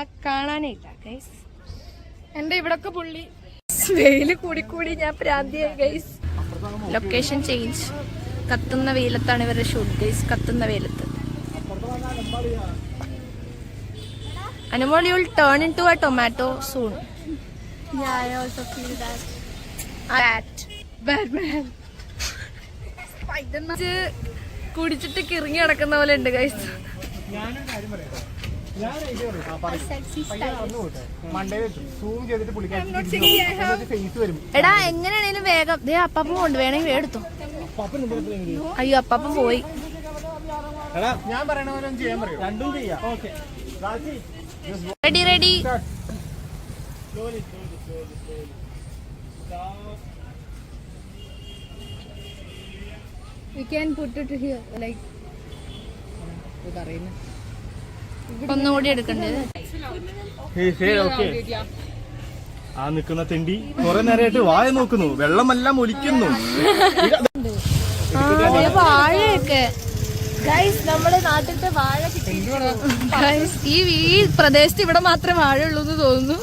ആളെ കാണാനില്ല ഗൈസ്. എന്റെ ഇവിടൊക്കെ പുള്ളി വെയില് കൂടിക്കൂടി ഞാൻ പ്രാന്തിയായി ഗൈസ്. Location change. കത്തുന്ന വെയിലത്താണ് ഇവരുടെ ഷൂട്ട് ഗൈസ്. കത്തുന്ന വെയിലത്ത്. Animal, you will turn into a tomato soon. Yeah, I also feel that. Batman. Spider-Man. കുടിച്ചിട്ട് കിറങ്ങി നടക്കുന്ന പോലെ ഉണ്ട് ഗൈസ്. എടാ എങ്ങനെയാണേലും വേഗം ദേ അപ്പാപ്പൻ കൊണ്ട് വേണമെങ്കിൽ എടുത്തോ. അയ്യോ അപ്പാപ്പൻ പോയി. Ready We can put it here, like. ഒന്നുകൂടി എടുക്കണ്ടത്. ആ നിക്കുന്ന തിണ്ടി കുറെ നേരമായിട്ട് വായ നോക്കുന്നു, വെള്ളമെല്ലാം ഒലിക്കുന്നു. വാഴയൊക്കെ ഗൈസ് നമ്മുടെ നാട്ടിലത്തെ വാഴ ഗൈസ്. ഈ പ്രദേശത്ത് ഇവിടെ മാത്രമേ വാഴ ഉള്ളൂ എന്ന് തോന്നുന്നു.